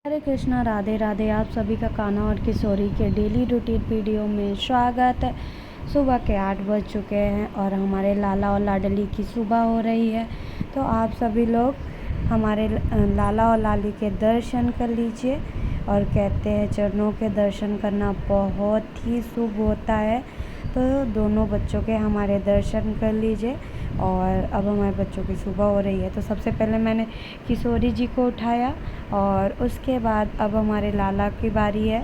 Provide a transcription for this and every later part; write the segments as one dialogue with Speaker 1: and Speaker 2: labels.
Speaker 1: हरे कृष्णा, राधे राधे। आप सभी का कान्हा और किशोरी के डेली रूटीन वीडियो में स्वागत है। सुबह के 8 बज चुके हैं और हमारे लाला और लाडली की सुबह हो रही है। तो आप सभी लोग हमारे लाला और लाली के दर्शन कर लीजिए। और कहते हैं चरणों के दर्शन करना बहुत ही शुभ होता है। तो दोनों बच्चों के हमारे दर्शन कर लीजिए। और अब हमारे बच्चों की सुबह हो रही है। तो सबसे पहले मैंने किशोरी जी को उठाया और उसके बाद अब हमारे लाला की बारी है।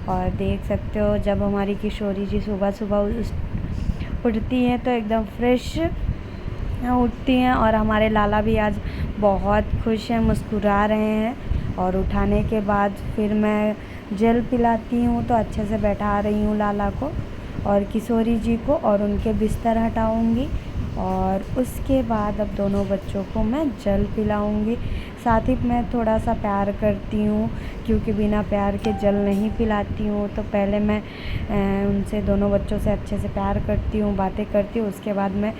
Speaker 1: और देख सकते हो जब हमारी किशोरी जी सुबह सुबह उठती हैं तो एकदम फ्रेश उठती हैं। और हमारे लाला भी आज बहुत खुश हैं, मुस्कुरा रहे हैं। और उठाने के बाद फिर मैं जल पिलाती हूँ तो अच्छे से बैठा रही हूँ लाला को और किशोरी जी को, और उनके बिस्तर हटाऊँगी। और उसके बाद अब दोनों बच्चों को मैं जल पिलाऊंगी। साथ ही मैं थोड़ा सा प्यार करती हूँ, क्योंकि बिना प्यार के जल नहीं पिलाती हूँ। तो पहले मैं उनसे, दोनों बच्चों से अच्छे से प्यार करती हूँ, बातें करती हूँ। उसके बाद मैं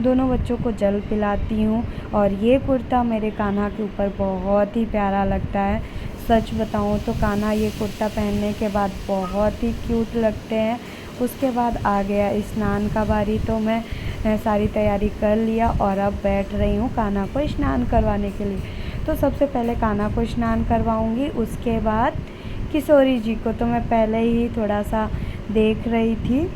Speaker 1: दोनों बच्चों को जल पिलाती हूँ। और ये कुर्ता मेरे कान्हा के ऊपर बहुत ही प्यारा लगता है। सच बताऊँ तो कान्हा ये कुर्ता पहनने के बाद बहुत ही क्यूट लगते हैं। उसके बाद आ गया स्नान का बारी। तो मैं सारी तैयारी कर लिया और अब बैठ रही हूँ कान्हा को स्नान करवाने के लिए। तो सबसे पहले कान्हा को स्नान करवाऊँगी, उसके बाद किशोरी जी को। तो मैं पहले ही थोड़ा सा देख रही थी,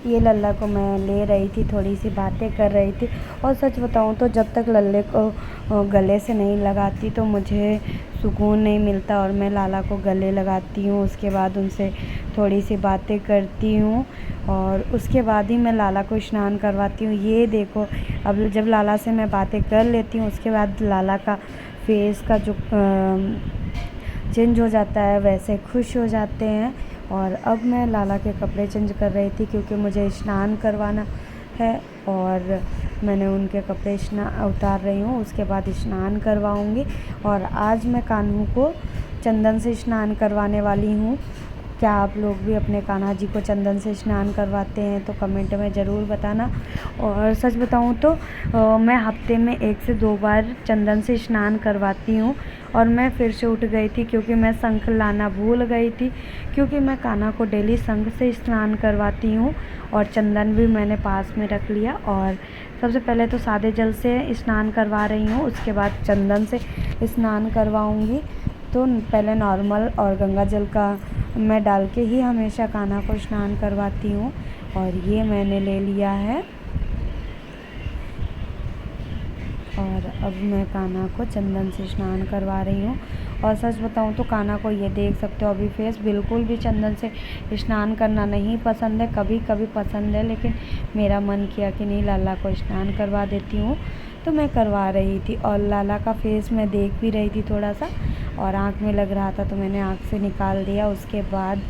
Speaker 1: ये लल्ला को मैं ले रही थी, थोड़ी सी बातें कर रही थी। और सच बताऊँ तो जब तक लल्ले को गले से नहीं लगाती तो मुझे सुकून नहीं मिलता। और मैं लाला को गले लगाती हूँ, उसके बाद उनसे थोड़ी सी बातें करती हूँ और उसके बाद ही मैं लाला को स्नान करवाती हूँ। ये देखो, अब जब लाला से मैं बातें कर लेती हूँ उसके बाद लाला का फेस का जो चेंज हो जाता है, वैसे खुश हो जाते हैं। और अब मैं लाला के कपड़े चेंज कर रही थी, क्योंकि मुझे स्नान करवाना है। और मैंने उनके कपड़े उतार रही हूँ, उसके बाद स्नान करवाऊँगी। और आज मैं कान्हू को चंदन से स्नान करवाने वाली हूँ। क्या आप लोग भी अपने कान्हा जी को चंदन से स्नान करवाते हैं तो कमेंट में ज़रूर बताना। और सच बताऊँ तो मैं हफ्ते में 1 से 2 बार चंदन से स्नान करवाती हूँ। और मैं फिर से उठ गई थी क्योंकि मैं शंख लाना भूल गई थी, क्योंकि मैं कान्हा को डेली शंख से स्नान करवाती हूँ। और चंदन भी मैंने पास में रख लिया। और सबसे पहले तो सादे जल से स्नान करवा रही हूँ, उसके बाद चंदन से स्नान करवाऊँगी। तो पहले नॉर्मल और गंगा जल का मैं डाल के ही हमेशा कान्हा को स्नान करवाती हूँ। और ये मैंने ले लिया है। और अब मैं कान्हा को चंदन से स्नान करवा रही हूँ। और सच बताऊँ तो कान्हा को ये देख सकते हो, अभी फेस बिल्कुल भी चंदन से स्नान करना नहीं पसंद है। कभी कभी पसंद है, लेकिन मेरा मन किया कि नहीं, लाला को स्नान करवा देती हूँ, तो मैं करवा रही थी। और लाला का फेस मैं देख भी रही थी थोड़ा सा, और आँख में लग रहा था तो मैंने आँख से निकाल दिया। उसके बाद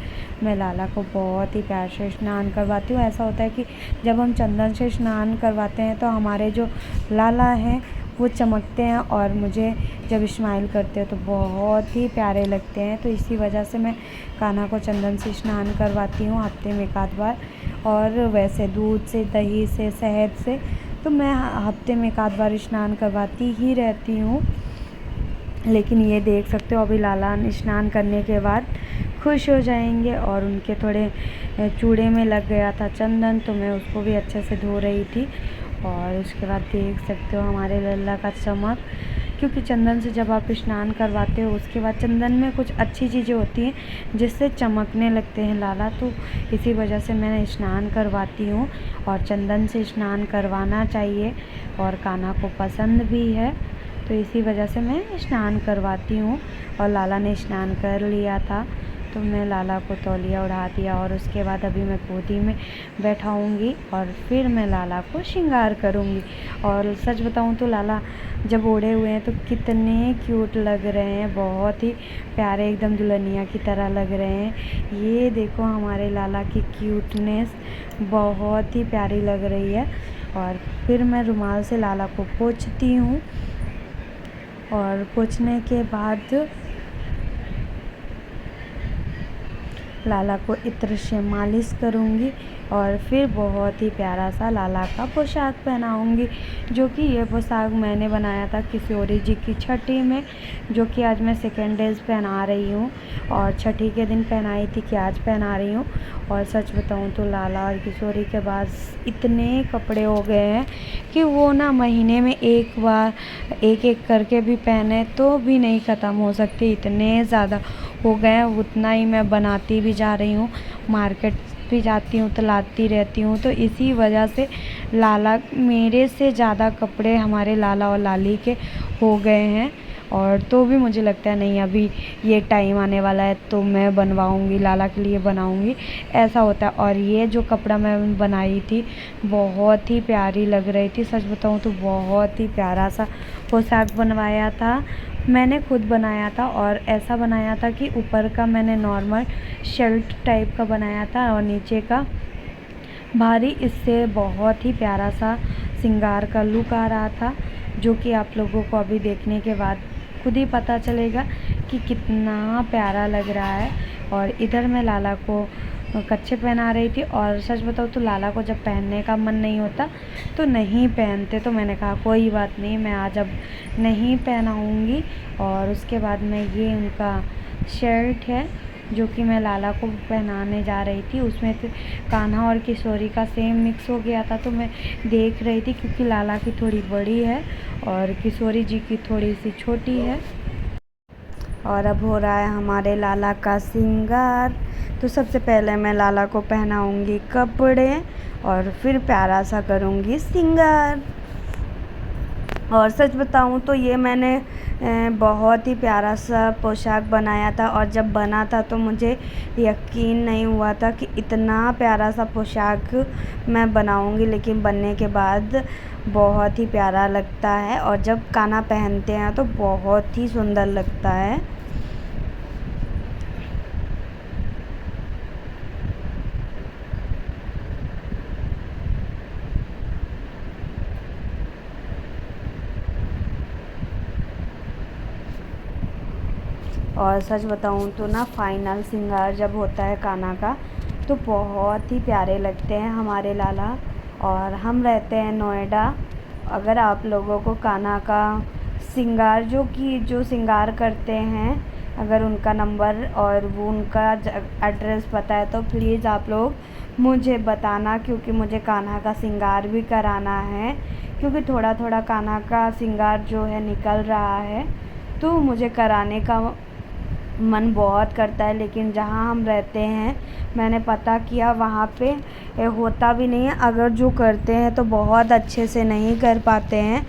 Speaker 1: मैं लाला को बहुत ही प्यार से स्नान करवाती हूँ। ऐसा होता है कि जब हम चंदन से स्नान करवाते हैं तो हमारे जो लाला हैं वो चमकते हैं, और मुझे जब स्माइल करते हैं तो बहुत ही प्यारे लगते हैं। तो इसी वजह से मैं कान्हा को चंदन से स्नान करवाती हूँ हफ्ते में 1 आध बार। और वैसे दूध से, दही से, शहद से तो मैं हफ्ते में 1 आध बार स्नान करवाती ही रहती हूँ। लेकिन ये देख सकते हो, अभी लाला स्नान करने के बाद खुश हो जाएंगे। और उनके थोड़े चूड़े में लग गया था चंदन, तो मैं उसको भी अच्छे से धो रही थी। और उसके बाद देख सकते हो हमारे लल्ला का चमक, क्योंकि चंदन से जब आप स्नान करवाते हो उसके बाद चंदन में कुछ अच्छी चीज़ें होती हैं जिससे चमकने लगते हैं लाला। तो इसी वजह से मैं स्नान करवाती हूँ। और चंदन से स्नान करवाना चाहिए, और कान्हा को पसंद भी है, तो इसी वजह से मैं स्नान करवाती हूँ। और लाला ने स्नान कर लिया था तो मैं लाला को तौलिया उड़ा दिया। और उसके बाद अभी मैं गोदी में बैठाऊँगी और फिर मैं लाला को श्रृंगार करूँगी। और सच बताऊँ तो लाला जब ओढ़े हुए हैं तो कितने क्यूट लग रहे हैं, बहुत ही प्यारे, एकदम दुल्हनिया की तरह लग रहे हैं। ये देखो हमारे लाला की क्यूटनेस बहुत ही प्यारी लग रही है। और फिर मैं रुमाल से लाला को पोंछती हूँ। और पोंछने के बाद लाला को इत्र से मालिश करूँगी और फिर बहुत ही प्यारा सा लाला का पोशाक पहनाऊँगी, जो कि ये पोशाक मैंने बनाया था किशोरी जी की छठी में, जो कि आज मैं सेकेंड डेज पहना रही हूँ और छठी के दिन पहनाई थी कि आज पहना रही हूँ। और सच बताऊँ तो लाला और किशोरी के बाद इतने कपड़े हो गए हैं कि वो ना महीने में एक बार एक एक करके भी पहने तो भी नहीं ख़त्म हो सकते, इतने ज़्यादा हो गए हैं। उतना ही मैं बनाती भी जा रही हूँ, मार्केट भी जाती हूँ तो लाती रहती हूँ। तो इसी वजह से लाला मेरे से ज़्यादा कपड़े हमारे लाला और लाली के हो गए हैं। और तो भी मुझे लगता है नहीं, अभी ये टाइम आने वाला है तो मैं बनवाऊँगी, लाला के लिए बनाऊँगी, ऐसा होता है। और ये जो कपड़ा मैं बनाई थी बहुत ही प्यारी लग रही थी, सच बताऊँ तो बहुत ही प्यारा सा पोशाक बनवाया था, मैंने खुद बनाया था। और ऐसा बनाया था कि ऊपर का मैंने नॉर्मल शर्ट टाइप का बनाया था और नीचे का भारी, इससे बहुत ही प्यारा सा श्रृंगार का लुक आ रहा था, जो कि आप लोगों को अभी देखने के बाद खुद ही पता चलेगा कि कितना प्यारा लग रहा है। और इधर मैं लाला को कच्छे पहना रही थी। और सच बताऊँ तो लाला को जब पहनने का मन नहीं होता तो नहीं पहनते, तो मैंने कहा कोई बात नहीं, मैं आज अब नहीं पहनाऊँगी। और उसके बाद में ये उनका शर्ट है जो कि मैं लाला को पहनाने जा रही थी, उसमें फिर कान्हा और किशोरी का सेम मिक्स हो गया था। तो मैं देख रही थी क्योंकि लाला की थोड़ी बड़ी है और किशोरी जी की थोड़ी सी छोटी है। और अब हो रहा है हमारे लाला का श्रृंगार। तो सबसे पहले मैं लाला को पहनाऊँगी कपड़े और फिर प्यारा सा करूँगी श्रृंगार। और सच बताऊँ तो ये मैंने बहुत ही प्यारा सा पोशाक बनाया था, और जब बना था तो मुझे यकीन नहीं हुआ था कि इतना प्यारा सा पोशाक मैं बनाऊँगी, लेकिन बनने के बाद बहुत ही प्यारा लगता है। और जब कान्हा पहनते हैं तो बहुत ही सुंदर लगता है। और सच बताऊँ तो ना फाइनल श्रृंगार जब होता है कान्हा का तो बहुत ही प्यारे लगते हैं हमारे लाला। और हम रहते हैं नोएडा। अगर आप लोगों को कान्हा का श्रृंगार जो श्रृंगार करते हैं, अगर उनका नंबर और वो उनका एड्रेस पता है तो प्लीज़ आप लोग मुझे बताना, क्योंकि मुझे कान्हा का श्रृंगार भी कराना है। क्योंकि थोड़ा थोड़ा कान्हा का श्रृंगार जो है निकल रहा है, तो मुझे कराने का मन बहुत करता है। लेकिन जहाँ हम रहते हैं मैंने पता किया वहाँ पे होता भी नहीं है, अगर जो करते हैं तो बहुत अच्छे से नहीं कर पाते हैं।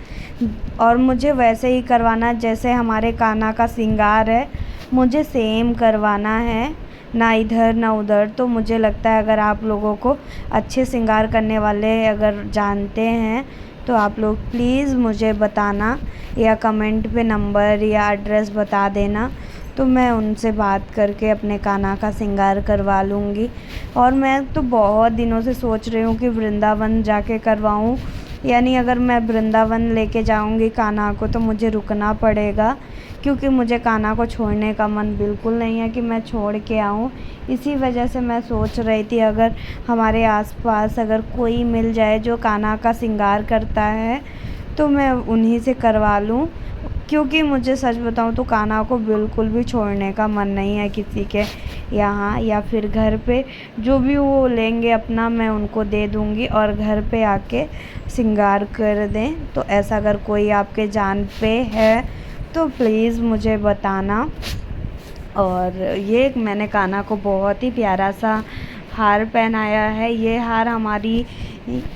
Speaker 1: और मुझे वैसे ही करवाना जैसे हमारे कान्हा का श्रृंगार है, मुझे सेम करवाना है, ना इधर ना उधर। तो मुझे लगता है अगर आप लोगों को अच्छे श्रृंगार करने वाले अगर जानते हैं तो आप लोग प्लीज़ मुझे बताना, या कमेंट पे नंबर या एड्रेस बता देना, तो मैं उनसे बात करके अपने कान्हा का श्रृंगार करवा लूँगी। और मैं तो बहुत दिनों से सोच रही हूँ कि वृंदावन जाके करवाऊँ, यानी अगर मैं वृंदावन लेके जाऊँगी कान्हा को तो मुझे रुकना पड़ेगा, क्योंकि मुझे कान्हा को छोड़ने का मन बिल्कुल नहीं है कि मैं छोड़ के आऊँ। इसी वजह से मैं सोच रही थी अगर हमारे आसपास अगर कोई मिल जाए जो कान्हा का श्रृंगार करता है तो मैं उन्हीं से करवा लूँ, क्योंकि मुझे सच बताऊँ तो कान्हा को बिल्कुल भी छोड़ने का मन नहीं है किसी के यहाँ, या फिर घर पे जो भी वो लेंगे अपना मैं उनको दे दूँगी और घर पे आके श्रृंगार कर दें। तो ऐसा अगर कोई आपके जान पे है तो प्लीज़ मुझे बताना। और ये मैंने कान्हा को बहुत ही प्यारा सा हार पहनाया है। ये हार हमारी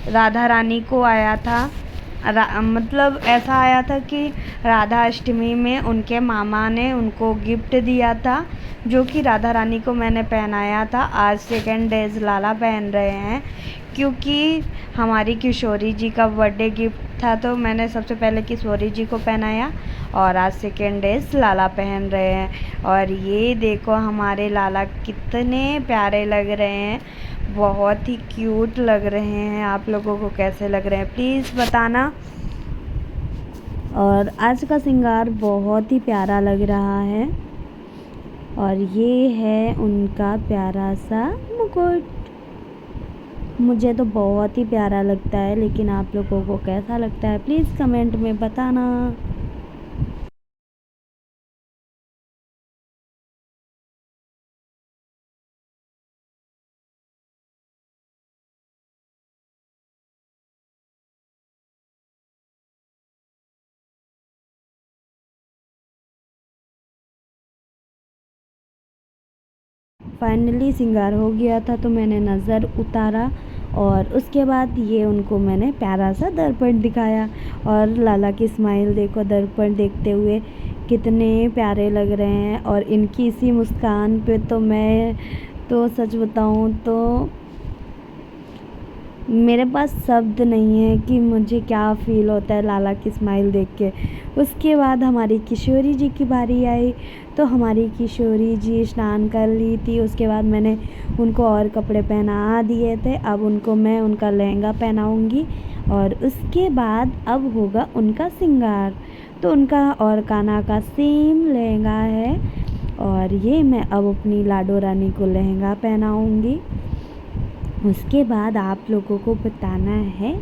Speaker 1: राधा रानी को आया था, मतलब ऐसा आया था कि राधा अष्टमी में उनके मामा ने उनको गिफ्ट दिया था, जो कि राधा रानी को मैंने पहनाया था। आज सेकेंड डेज लाला पहन रहे हैं, क्योंकि हमारी किशोरी जी का बर्थडे गिफ्ट था, तो मैंने सबसे पहले किशोरी जी को पहनाया और आज सेकेंड डेज लाला पहन रहे हैं। और ये देखो हमारे लाला कितने प्यारे लग रहे हैं, बहुत ही क्यूट लग रहे हैं। आप लोगों को कैसे लग रहे हैं प्लीज़ बताना। और आज का श्रृंगार बहुत ही प्यारा लग रहा है। और ये है उनका प्यारा सा मुकुट। मुझे तो बहुत ही प्यारा लगता है, लेकिन आप लोगों को कैसा लगता है प्लीज़ कमेंट में बताना। फाइनली श्रृंगार हो गया था तो मैंने नज़र उतारा और उसके बाद ये उनको मैंने प्यारा सा दर्पण दिखाया। और लाला की स्माइल देखो दर्पण देखते हुए, कितने प्यारे लग रहे हैं। और इनकी इसी मुस्कान पे तो मैं तो सच बताऊँ तो मेरे पास शब्द नहीं है कि मुझे क्या फ़ील होता है लाला की स्माइल देख के। उसके बाद हमारी किशोरी जी की बारी आई, तो हमारी किशोरी जी स्नान कर ली थी। उसके बाद मैंने उनको और कपड़े पहना दिए थे। अब उनको मैं उनका लहंगा पहनाऊँगी और उसके बाद अब होगा उनका श्रृंगार। तो उनका और कान्हा का सेम लहंगा है और ये मैं अब अपनी लाडो रानी को लहंगा पहनाऊँगी। उसके बाद आप लोगों को बताना है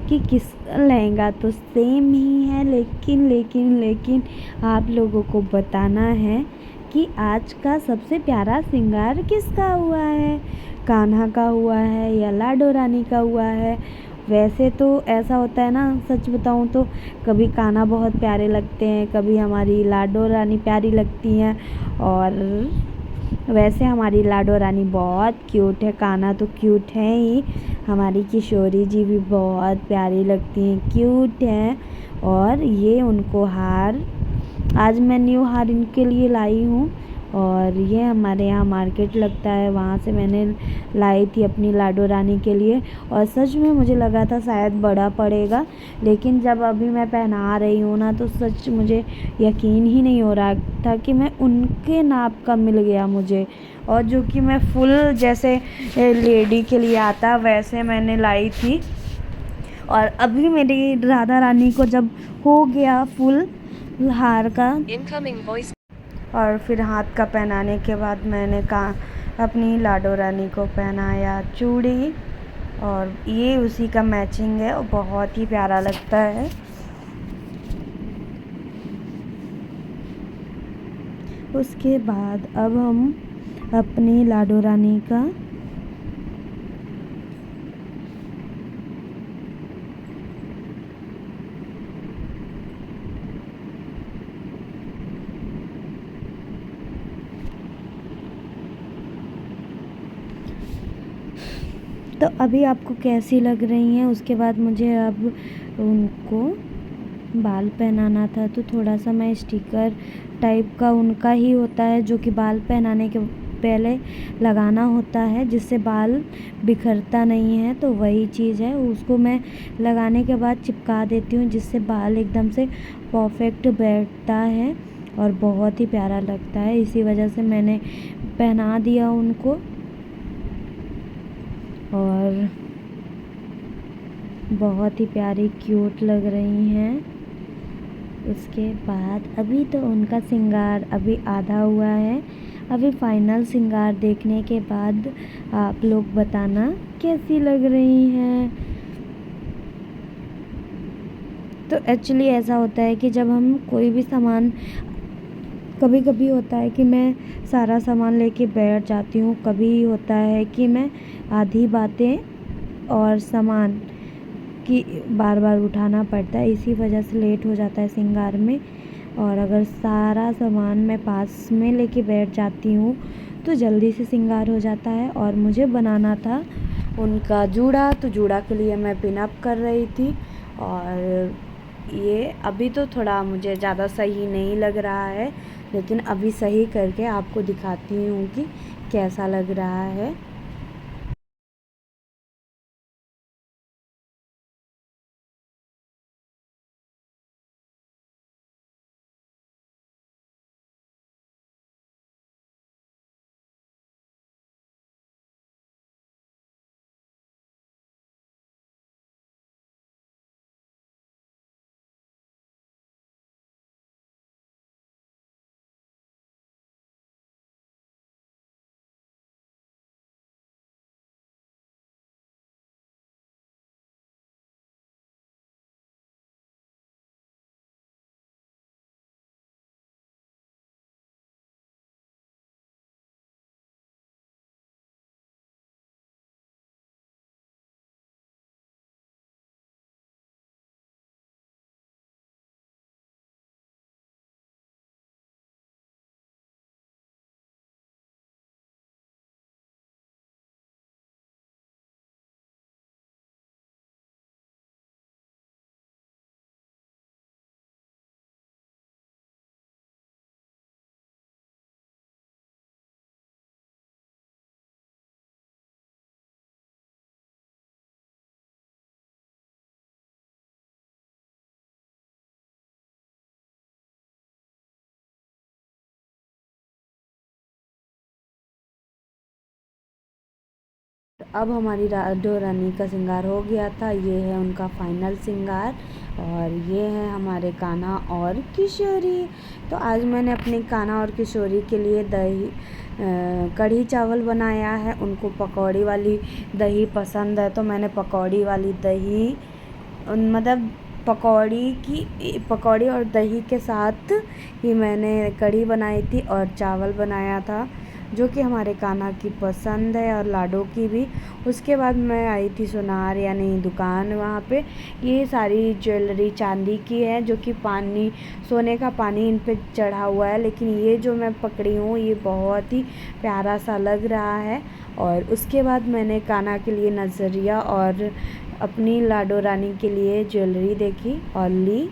Speaker 1: कि किस लहंगा तो सेम ही है, लेकिन आप लोगों को बताना है कि आज का सबसे प्यारा श्रृंगार किसका हुआ है, कान्हा का हुआ है या लाडो रानी का हुआ है। वैसे तो ऐसा होता है ना, सच बताऊं तो कभी कान्हा बहुत प्यारे लगते हैं, कभी हमारी लाडो रानी प्यारी लगती हैं। और वैसे हमारी लाडो रानी बहुत क्यूट है, कान्हा तो क्यूट है ही, हमारी किशोरी जी भी बहुत प्यारी लगती हैं, क्यूट हैं। और ये उनको हार आज मैं न्यू हार इनके लिए लाई हूँ। और ये हमारे यहाँ मार्केट लगता है, वहाँ से मैंने लाई थी अपनी लाडो रानी के लिए। और सच में मुझे लगा था शायद बड़ा पड़ेगा, लेकिन जब अभी मैं पहना रही हूँ ना तो सच मुझे यकीन ही नहीं हो रहा था कि मैं उनके नाप का मिल गया मुझे। और जो कि मैं फुल जैसे लेडी के लिए आता वैसे मैंने लाई थी। और अभी मेरी राधा रानी को जब हो गया फुल हार का और फिर हाथ का पहनाने के बाद मैंने अपनी लाडो रानी को पहनाया चूड़ी। और ये उसी का मैचिंग है और बहुत ही प्यारा लगता है। उसके बाद अब हम अपनी लाडो रानी का तो अभी आपको कैसी लग रही हैं। उसके बाद मुझे अब उनको बाल पहनाना था, तो थोड़ा सा मैं स्टिकर टाइप का उनका ही होता है जो कि बाल पहनाने के पहले लगाना होता है जिससे बाल बिखरता नहीं है, तो वही चीज़ है, उसको मैं लगाने के बाद चिपका देती हूँ जिससे बाल एकदम से परफेक्ट बैठता है और बहुत ही प्यारा लगता है। इसी वजह से मैंने पहना दिया उनको। और बहुत ही प्यारी क्यूट लग रही हैं। उसके बाद अभी तो उनका श्रृंगार अभी आधा हुआ है, अभी फाइनल श्रृंगार देखने के बाद आप लोग बताना कैसी लग रही हैं। तो एक्चुअली ऐसा होता है कि जब हम कोई भी सामान, कभी कभी होता है कि मैं सारा सामान लेके बैठ जाती हूँ, कभी होता है कि मैं आधी बातें और सामान की बार बार उठाना पड़ता है, इसी वजह से लेट हो जाता है श्रृंगार में। और अगर सारा सामान मैं पास में लेके बैठ जाती हूँ तो जल्दी से श्रृंगार हो जाता है। और मुझे बनाना था उनका जूड़ा, तो जूड़ा के लिए मैं पिन अप कर रही थी। और ये अभी तो थोड़ा मुझे ज़्यादा सही नहीं लग रहा है, लेकिन अभी सही करके आपको दिखाती हूँ कि कैसा लग रहा है। अब हमारी राधो रानी का श्रृंगार हो गया था। ये है उनका फाइनल श्रृंगार और ये है हमारे कान्हा और किशोरी। तो आज मैंने अपने कान्हा और किशोरी के लिए कढ़ी चावल बनाया है। उनको पकौड़ी वाली दही पसंद है तो मैंने पकौड़ी वाली दही मतलब पकौड़ी और दही के साथ ही मैंने कढ़ी बनाई थी और चावल बनाया था, जो कि हमारे कान्हा की पसंद है और लाडो की भी। उसके बाद मैं आई थी सोनार यानी दुकान, वहाँ पे ये सारी ज्वेलरी चांदी की है, जो कि सोने का पानी इन पे चढ़ा हुआ है। लेकिन ये जो मैं पकड़ी हूँ ये बहुत ही प्यारा सा लग रहा है। और उसके बाद मैंने कान्हा के लिए नज़रिया और अपनी लाडो रानी के लिए ज्वेलरी देखी और ली।